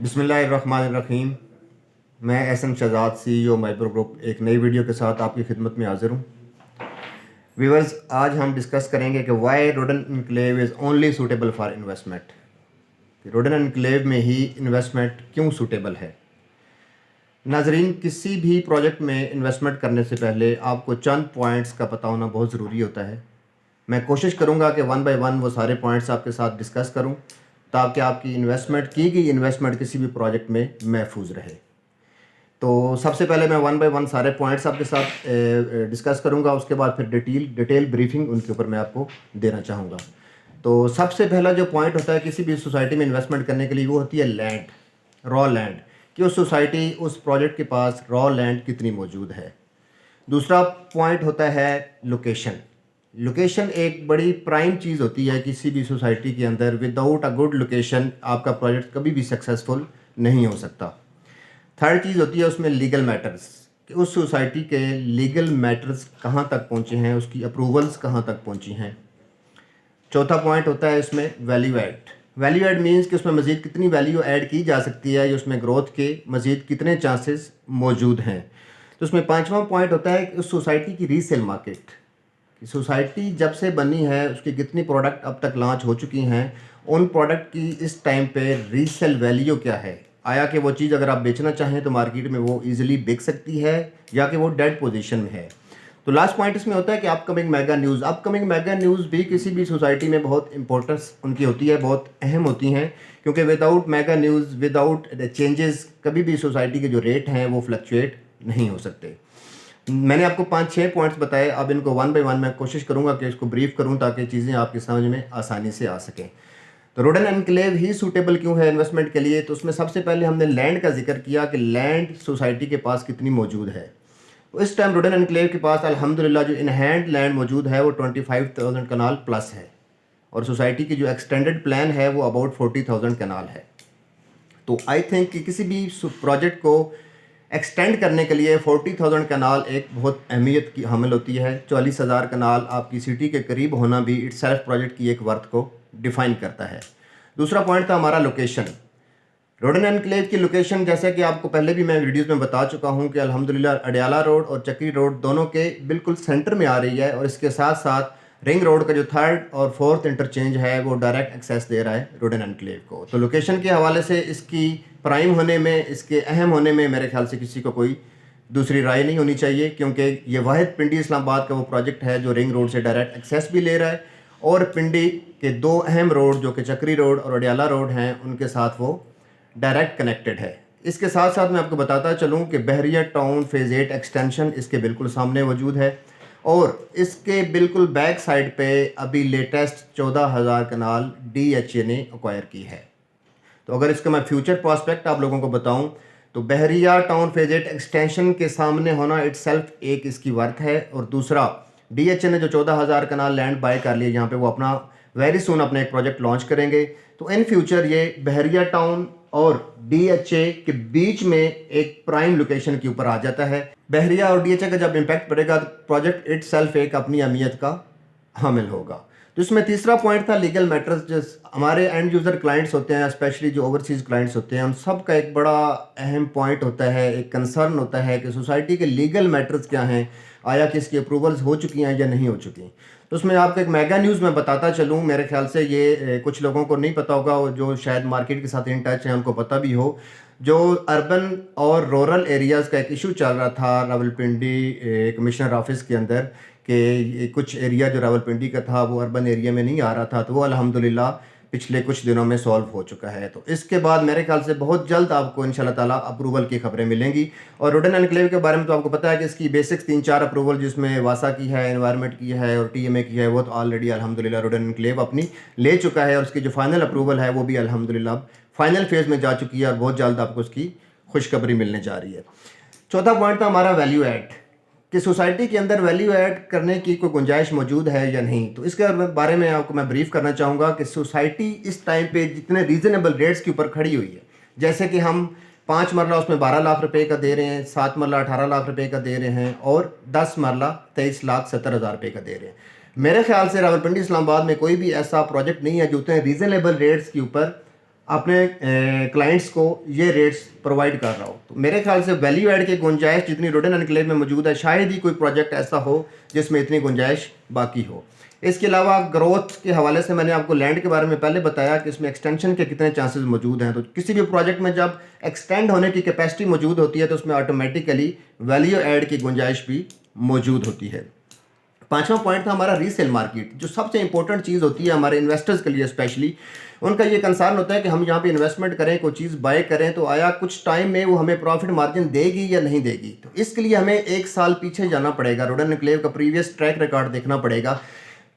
बिस्मिल्लाहिर्रहमानिर्रहीम। मैं Ehsan Shahzad CEO Micro Group एक नई वीडियो के साथ आपकी खिदमत में हाजिर हूँ। व्यूअर्स, आज हम डिस्कस करेंगे कि why Rodan Enclave is only suitable for investment. Rodan Enclave में ही इन्वेस्टमेंट क्यों सूटेबल है। नाजरीन, किसी भी प्रोजेक्ट में इन्वेस्टमेंट करने से पहले आपको चंद पॉइंट्स का पता होना बहुत ज़रूरी होता है। मैं कोशिश करूँगा कि वन बाय वन वो सारे पॉइंट्स आपके साथ डिस्कस करूँ ताकि आपकी की गई इन्वेस्टमेंट किसी भी प्रोजेक्ट में महफूज रहे। तो सबसे पहले मैं वन बाय वन सारे पॉइंट्स आपके साथ डिस्कस करूंगा, उसके बाद फिर डिटेल ब्रीफिंग उनके ऊपर मैं आपको देना चाहूँगा। तो सबसे पहला जो पॉइंट होता है किसी भी सोसाइटी में इन्वेस्टमेंट करने के लिए, वो होती है लैंड, रॉ लैंड, कि उस सोसाइटी उस प्रोजेक्ट के पास रॉ लैंड कितनी मौजूद है। दूसरा पॉइंट होता है लोकेशन। लोकेशन एक बड़ी प्राइम चीज़ होती है किसी भी सोसाइटी के अंदर। विदाउट अ गुड लोकेशन आपका प्रोजेक्ट कभी भी सक्सेसफुल नहीं हो सकता। थर्ड चीज़ होती है उसमें लीगल मैटर्स, कि उस सोसाइटी के लीगल मैटर्स कहाँ तक पहुँचे हैं, उसकी अप्रूवल्स कहाँ तक पहुँची हैं। चौथा पॉइंट होता है इसमें value add. Value add means कि उसमें मज़ीद कितनी वैल्यू ऐड की जा सकती है या उसमें ग्रोथ के मज़ीद कितने चांसेस मौजूद हैं। तो उसमें पांचवा पॉइंट होता है कि उस सोसाइटी की रीसेल मार्केट, सोसाइटी जब से बनी है उसकी कितनी प्रोडक्ट अब तक लॉन्च हो चुकी हैं, उन प्रोडक्ट की इस टाइम पे रीसेल वैल्यू क्या है। आया कि वो चीज़ अगर आप बेचना चाहें तो मार्केट में वो इजीली बिक सकती है या कि वो डेड पोजीशन में है। तो लास्ट पॉइंट इसमें होता है कि अपकमिंग मेगा न्यूज़ भी किसी भी सोसाइटी में बहुत इंपॉर्टेंस उनकी होती है, बहुत अहम होती हैं, क्योंकि without mega news, without changes, कभी भी सोसाइटी के जो रेट हैं वो फ्लक्चुएट नहीं हो सकते। मैंने आपको 5-6 पॉइंट्स बताए। अब इनको वन बाय वन मैं कोशिश करूंगा कि इसको ब्रीफ करूं ताकि चीज़ें आपकी समझ में आसानी से आ सकें। तो रोडन एनक्लेव ही सूटेबल क्यों है इन्वेस्टमेंट के लिए। तो उसमें सबसे पहले हमने लैंड का जिक्र किया कि लैंड सोसाइटी के पास कितनी मौजूद है। तो इस टाइम रोडन एनक्लेव के पास अल्हम्दुलिल्लाह जो इन हैंड लैंड मौजूद है वो 25,000 कनाल प्लस है, और सोसाइटी की जो एक्सटेंडेड प्लान है वो अबाउट 40,000 कनाल है। तो आई थिंक कि किसी भी प्रोजेक्ट को एक्सटेंड करने के लिए 40,000 कनाल एक बहुत अहमियत की हामिल होती है। 44,000 कनाल आपकी सिटी के करीब होना भी इटसेल्फ प्रोजेक्ट की एक वर्थ को डिफाइन करता है। दूसरा पॉइंट था हमारा लोकेशन। रोडन एनक्लेव की लोकेशन, जैसे कि आपको पहले भी मैं वीडियोस में बता चुका हूं कि अल्हम्दुलिल्लाह अडयाला रोड और चक्री रोड दोनों के बिल्कुल सेंटर में आ रही है, और इसके साथ साथ रिंग रोड का जो थर्ड और फोर्थ इंटरचेंज है वो डायरेक्ट एक्सेस दे रहा है रोडन एनक्लेव को। तो लोकेशन के हवाले से इसकी प्राइम होने में, इसके अहम होने में मेरे ख्याल से किसी को कोई दूसरी राय नहीं होनी चाहिए, क्योंकि ये वाहिद पिंडी इस्लामाबाद का वो प्रोजेक्ट है जो रिंग रोड से डायरेक्ट एक्सेस भी ले रहा है, और पिंडी के दो अहम रोड जो कि चक्री रोड और अडयाला रोड हैं उनके साथ वो डायरेक्ट कनेक्टेड है। इसके साथ साथ मैं आपको बताता चलूँ कि बहरिया टाउन फेज़ 8 एक्सटेंशन इसके बिल्कुल सामने मौजूद है, और इसके बिल्कुल बैक साइड पे अभी लेटेस्ट 14,000 कनाल DHA ने एक्वायर की है। तो अगर इसका मैं फ्यूचर प्रॉस्पेक्ट आप लोगों को बताऊं तो बहरिया टाउन फेज 8 एक्सटेंशन के सामने होना इटसेल्फ एक इसकी वर्थ है, और दूसरा DHA ने जो 14,000 कनाल लैंड बाय कर लिया यहाँ पे, वो अपना वेरी सुन अपना एक प्रोजेक्ट लॉन्च करेंगे। तो इन फ्यूचर ये बहरिया टाउन और DHA के बीच में एक प्राइम लोकेशन के ऊपर आ जाता है। बहरिया और DHA का जब इम्पैक्ट पड़ेगा तो प्रोजेक्ट इटसेल्फ एक अपनी अहमियत का हामिल होगा। तो इसमें तीसरा पॉइंट था लीगल मैटर्स। जो हमारे एंड यूज़र क्लाइंट्स होते हैं, स्पेशली जो ओवरसीज़ क्लाइंट्स होते हैं, उन सब का एक बड़ा अहम पॉइंट होता है, एक कंसर्न होता है कि सोसाइटी के लीगल मैटर्स क्या हैं, आया कि इसकी अप्रूवल्स हो चुकी हैं या नहीं हो चुकी। तो उसमें आपको एक मेगा न्यूज़ में बताता चलूँ, मेरे ख्याल से ये कुछ लोगों को नहीं पता होगा, जो शायद मार्केट के साथ इन टच हैं उनको पता भी हो। जो अर्बन और रूरल एरियाज़ का एक इशू चल रहा था रावलपिंडी कमिश्नर ऑफिस के अंदर, कि कुछ एरिया जो रावलपिंडी का था वो अर्बन एरिया में नहीं आ रहा था, तो वो अल्हम्दुलिल्लाह पिछले कुछ दिनों में सॉल्व हो चुका है। तो इसके बाद मेरे ख्याल से बहुत जल्द आपको इंशाल्लाह ताला अप्रूवल की खबरें मिलेंगी। और रोडन एनक्लेव के बारे में तो आपको पता है कि इसकी बेसिक्स 3-4 अप्रूवल, जिसमें वासा की है, एनवायरनमेंट की है और TMA की है, वो तो ऑलरेडी अल्हम्दुलिल्लाह रोडन एनक्लेव अपनी ले चुका है, और उसकी जो फाइनल अप्रूवल है वो भी अल्हम्दुलिल्लाह फाइनल फेज़ में जा चुकी है, और बहुत जल्द आपको उसकी खुशखबरी मिलने जा रही है। चौथा पॉइंट था हमारा वैल्यू ऐड, कि सोसाइटी के अंदर वैल्यू ऐड करने की कोई गुंजाइश मौजूद है या नहीं। तो इसके बारे में आपको मैं ब्रीफ करना चाहूँगा कि सोसाइटी इस टाइम पे जितने रीज़नेबल रेट्स के ऊपर खड़ी हुई है, जैसे कि हम 5 मरला उसमें 12 लाख रुपए का दे रहे हैं, 7 मरला 18 लाख रुपए का दे रहे हैं, और 10 मरला 23,70,000 रुपये का दे रहे हैं। मेरे ख्याल से रावलपिंडी इस्लामाबाद में कोई भी ऐसा प्रोजेक्ट नहीं है जो उतने रीज़नेबल रेट्स के ऊपर अपने क्लाइंट्स को ये रेट्स प्रोवाइड कर रहा हो। तो मेरे ख्याल से वैल्यू ऐड की गुंजाइश जितनी रोडन एनक्लेव में मौजूद है, शायद ही कोई प्रोजेक्ट ऐसा हो जिसमें इतनी गुंजाइश बाकी हो। इसके अलावा ग्रोथ के हवाले से मैंने आपको लैंड के बारे में पहले बताया कि इसमें एक्सटेंशन के कितने चांसेस मौजूद हैं। तो किसी भी प्रोजेक्ट में जब एक्सटेंड होने की कैपेसिटी मौजूद होती है तो उसमें ऑटोमेटिकली वैल्यू ऐड की गुंजाइश भी मौजूद होती है। पांचवा पॉइंट था हमारा रीसेल मार्केट, जो सबसे इंपॉर्टेंट चीज़ होती है हमारे इन्वेस्टर्स के लिए स्पेशली। उनका ये कंसर्न होता है कि हम यहाँ पे इन्वेस्टमेंट करें, कोई चीज़ बाय करें, तो आया कुछ टाइम में वो हमें प्रॉफिट मार्जिन देगी या नहीं देगी। तो इसके लिए हमें एक साल पीछे जाना पड़ेगा, रोडन एनक्लेव का प्रीवियस ट्रैक रिकॉर्ड देखना पड़ेगा।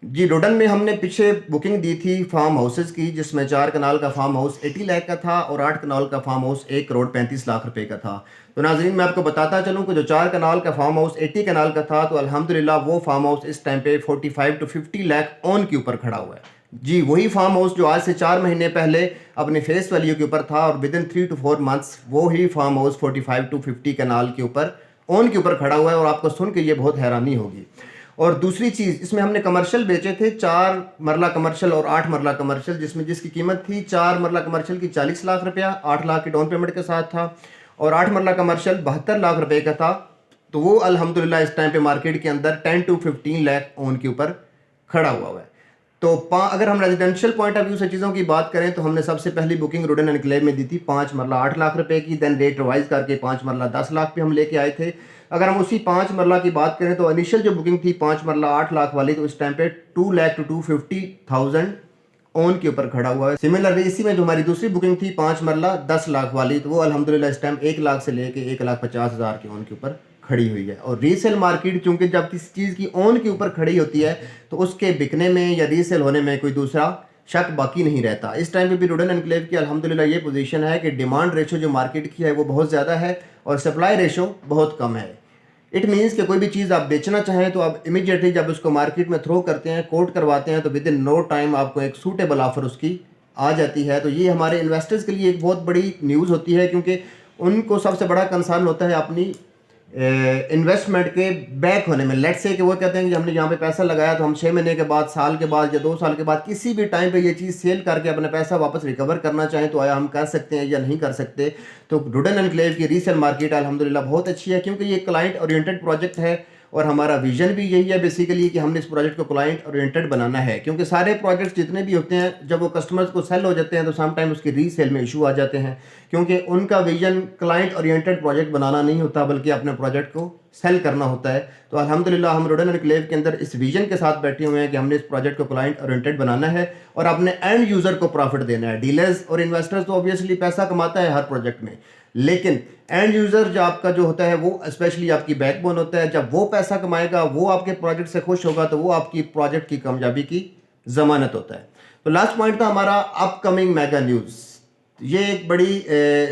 जी, रोडन में हमने पीछे बुकिंग दी थी फार्म हाउसेज की, जिसमें 4 कनाल का फार्म हाउस 80 लाख का था और 8 कनाल का फार्म हाउस 1 करोड़ 35 लाख रुपए का था। तो नाज़रीन, मैं आपको बताता चलूँ कि जो 4 कनाल का फार्म हाउस 80 कनाल का था, तो अल्हम्दुलिल्लाह वो फार्म हाउस इस टाइम पे 45 to 50 लाख ऑन के ऊपर खड़ा हुआ है। जी, वही फार्म हाउस जो आज से 4 महीने पहले अपने फेस वैल्यू के ऊपर था, और विद इन 3 to 4 मंथ्स वो ही फार्म हाउस 45 to 50 कनाल के ऊपर ऑन के ऊपर खड़ा हुआ है। और आपको सुन के ये बहुत हैरानी होगी। और दूसरी चीज़, इसमें हमने कमर्शियल बेचे थे, 4 मरला कमर्शियल और 8 मरला कमर्शियल, जिसकी कीमत थी 4 मरला कमर्शियल की 40 लाख रुपया 8 लाख की डाउन पेमेंट के साथ था, और 8 मरला कमर्शियल 72 लाख रुपए का था। तो वो अल्हम्दुलिल्लाह इस टाइम पे मार्केट के अंदर 10 to 15 लाख ऑन के ऊपर खड़ा हुआ है। तो अगर हम रेजिडेंशियल पॉइंट ऑफ व्यू से चीज़ों की बात करें तो हमने सबसे पहली बुकिंग रोडन एनक्लेव में दी थी 5 मरला 8 लाख रुपए की, देन रेट रिवाइज करके 5 मरला 10 लाख पे हम लेके आए थे। अगर हम उसी 5 मरला की बात करें तो इनिशियल जो बुकिंग थी 5 मरला 8 लाख वाली, तो इस टाइम पे 2 लाख to 250,000 ऑन के ऊपर खड़ा हुआ है। सिमिलरली इसी में जो हमारी दूसरी बुकिंग थी 5 मरला 10 लाख वाली, तो वो अल्हम्दुलिल्लाह इस टाइम 1 लाख से लेके 1,50,000 के ऑन के ऊपर खड़ी हुई है। और रीसेल मार्केट चूंकि जब किसी चीज़ की ऑन के ऊपर खड़ी होती है तो उसके बिकने में या रीसेल होने में कोई दूसरा शक बाकी नहीं रहता। इस टाइम पे भी रोडन एनक्लेव की अल्हम्दुलिल्लाह ये पोजीशन है कि डिमांड रेशो जो मार्केट की है वो बहुत ज़्यादा है और सप्लाई रेशो बहुत कम है। इट मीन्स कि कोई भी चीज़ आप बेचना चाहें तो आप इमीडिएटली जब उसको मार्केट में थ्रो करते हैं, कोट करवाते हैं, तो विद इन नो टाइम आपको एक सूटेबल ऑफर उसकी आ जाती है। तो ये हमारे इन्वेस्टर्स के लिए एक बहुत बड़ी न्यूज़ होती है, क्योंकि उनको सबसे बड़ा कंसर्न होता है अपनी इन्वेस्टमेंट के बैक होने में। लेट्स से कि वो कहते हैं कि हमने यहाँ पे पैसा लगाया, तो हम 6 महीने के बाद, साल के बाद या 2 साल के बाद किसी भी टाइम पे ये चीज़ सेल करके अपना पैसा वापस रिकवर करना चाहें तो आया हम कर सकते हैं या नहीं कर सकते। तो रोडन एनक्लेव की रीसेल मार्केट अल्हम्दुलिल्लाह बहुत अच्छी है, क्योंकि ये क्लाइंट ओरिएंटेड प्रोजेक्ट है और हमारा विजन भी यही है बेसिकली कि हमने इस प्रोजेक्ट को क्लाइंट ओरिएंटेड बनाना है। क्योंकि सारे प्रोजेक्ट्स जितने भी होते हैं जब वो कस्टमर्स को सेल हो जाते हैं तो समटाइम उसकी रीसेल में इशू आ जाते हैं, क्योंकि उनका विजन क्लाइंट ओरिएंटेड प्रोजेक्ट बनाना नहीं होता बल्कि अपने प्रोजेक्ट को सेल करना होता है। तो अल्हम्दुलिल्लाह हम रोडन एनक्लेव के अंदर इस विजन के साथ बैठे हुए हैं कि हमने इस प्रोजेक्ट को क्लाइंट ओरिएंटेड बनाना है और अपने एंड यूज़र को प्रॉफिट देना है। डीलर्स और इन्वेस्टर्स तो ऑब्वियसली पैसा कमाता है हर प्रोजेक्ट में, लेकिन एंड यूज़र जो आपका जो होता है वो स्पेशली आपकी बैकबोन होता है। जब वो पैसा कमाएगा, वो आपके प्रोजेक्ट से खुश होगा, तो वो आपकी प्रोजेक्ट की कामयाबी की ज़मानत होता है। तो लास्ट पॉइंट था हमारा अपकमिंग मेगा न्यूज़। ये एक बड़ी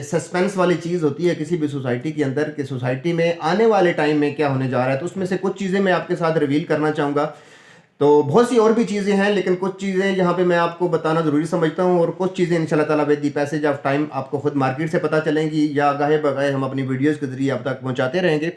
सस्पेंस वाली चीज़ होती है किसी भी सोसाइटी के अंदर कि सोसाइटी में आने वाले टाइम में क्या होने जा रहा है। तो उसमें से कुछ चीज़ें मैं आपके साथ रिवील करना चाहूँगा। तो बहुत सी और भी चीज़ें हैं, लेकिन कुछ चीज़ें यहाँ पे मैं आपको बताना ज़रूरी समझता हूँ, और कुछ चीज़ें इंशाल्लाह ताला with the passage of time आपको खुद मार्केट से पता चलेंगी या गाहे बगाहे हम अपनी वीडियोज़ के ज़रिए आप तक पहुँचाते रहेंगे।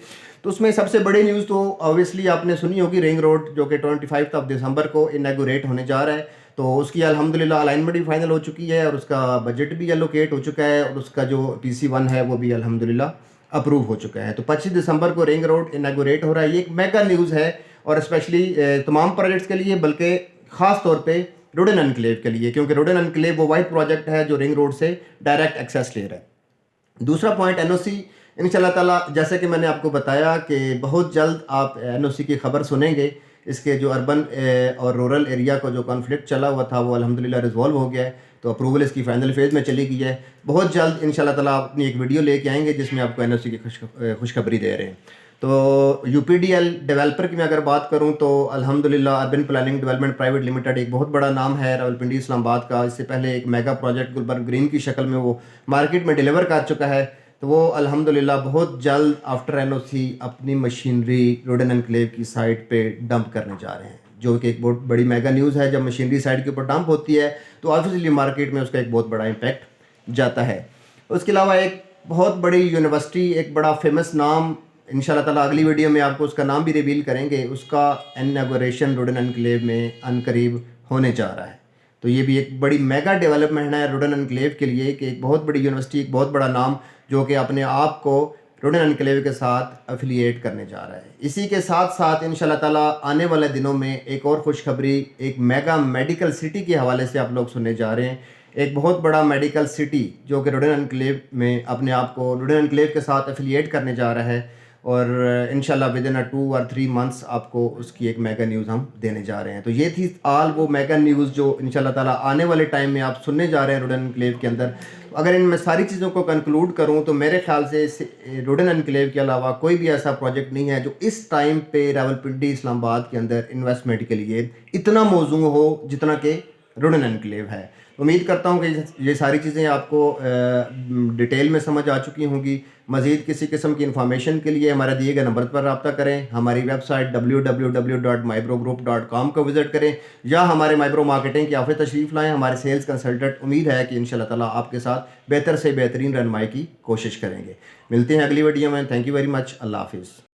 तो उसमें सबसे बड़ी न्यूज़ तो ऑब्वियसली आपने सुनी होगी, रिंग रोड जो कि 25 दिसंबर को इनॉग्रेट होने जा रहा है। तो उसकी अल्हम्दुलिल्लाह अलाइनमेंट भी फाइनल हो चुकी है और उसका बजट भी एलोकेट हो चुका है और उसका जो PC1 है वो भी अल्हम्दुलिल्लाह अप्रूव हो चुका है। तो 25 दिसंबर को रिंग रोड इनॉग्रेट हो रहा है। ये एक मेगा न्यूज़ है और स्पेशली तमाम प्रोजेक्ट्स के लिए, बल्कि ख़ास तौर पे रोडन एनक्लेव के लिए, क्योंकि रोडन एनक्लेव वो वाइड प्रोजेक्ट है जो रिंग रोड से डायरेक्ट एक्सेस ले रहा है। दूसरा पॉइंट NOC, इंशाल्लाह ताला जैसे कि मैंने आपको बताया कि बहुत जल्द आप NOC की खबर सुनेंगे। इसके जो अर्बन और रूरल एरिया को जो कॉन्फ्लिक्ट चला हुआ था वो अल्हम्दुलिल्लाह रिजॉल्व हो गया है। तो अप्रूवल इसकी फाइनल फेज़ में चली गई है। बहुत जल्द इंशाल्लाह ताला अपनी एक वीडियो लेके आएंगे जिसमें आपको NOC की खुशखबरी दे रहे हैं। तो UPDL डेवलपर की मैं अगर बात करूं तो अल्हम्दुलिल्लाह urban planning development private limited एक बहुत बड़ा नाम है रावलपिंडी इस्लामाबाद का। इससे पहले एक मेगा प्रोजेक्ट गुलबर्ग ग्रीन की शक्ल में वो मार्केट में डिलीवर कर चुका है। तो वो अल्हम्दुलिल्लाह बहुत जल्द आफ्टर NOC अपनी मशीनरी रोडन एनक्लेव की साइट पे डंप करने जा रहे हैं, जो कि एक बहुत बड़ी मेगा न्यूज़ है। जब मशीनरी साइट के ऊपर डंप होती है तो ऑब्वियसली मार्केट में उसका एक बहुत बड़ा इम्पैक्ट जाता है। उसके अलावा एक बहुत बड़ी यूनिवर्सिटी, एक बड़ा फेमस नाम, इंशाल्लाह ताला अगली वीडियो में आपको उसका नाम भी रिवील करेंगे, उसका इनॉग्रेशन रोडन एनक्लेव में अनकरीब होने जा रहा है। तो ये भी एक बड़ी मेगा डेवलपमेंट है रोडन एनक्लेव के लिए कि एक बहुत बड़ी यूनिवर्सिटी, एक बहुत बड़ा नाम जो कि अपने आप को रोडन एनक्लेव के साथ एफिलिएट करने जा रहा है। इसी के साथ साथ इंशाल्लाह ताला आने वाले दिनों में एक और खुशखबरी एक मेगा मेडिकल सिटी के हवाले से आप लोग सुनने जा रहे हैं। एक बहुत बड़ा मेडिकल सिटी जो कि रोडन एनक्लेव में अपने आप को रोडन एनक्लेव के साथ एफिलिएट करने जा रहा है, और इंशाल्लाह विद इन 2 और 3 मंथ्स आपको उसकी एक मेगा न्यूज़ हम देने जा रहे हैं। तो ये थी आल वो मेगा न्यूज़ जो इंशाल्लाह ताला आने वाले टाइम में आप सुनने जा रहे हैं रोडन एनक्लेव के अंदर। तो अगर इनमें सारी चीज़ों को कंक्लूड करूं तो मेरे ख्याल से रोडन एनक्लेव के अलावा कोई भी ऐसा प्रोजेक्ट नहीं है जो इस टाइम पे रावलपिंडी इस्लामाबाद के अंदर इन्वेस्टमेंट के लिए इतना मौजूद हो जितना कि रोडन एनक्लेव है। उम्मीद करता हूँ कि ये सारी चीज़ें आपको डिटेल में समझ आ चुकी होंगी। मज़ीद किसी किस्म की इन्फॉर्मेशन के लिए हमारे दिए गए नंबर पर रब्ता करें, हमारी वेबसाइट www.mybrogroup.com को विज़िट करें, या हमारे माइब्रो मार्केटिंग की ऑफिस तशरीफ़ लाएँ। हमारे सेल्स कंसल्टेंट उम्मीद है कि इंशाल्लाह ताला आपके साथ बेहतर से बेहतरीन रहनुमाई की कोशिश करेंगे। मिलते हैं अगली वीडियो में। Thank you very much. अल्लाह हाफिज़।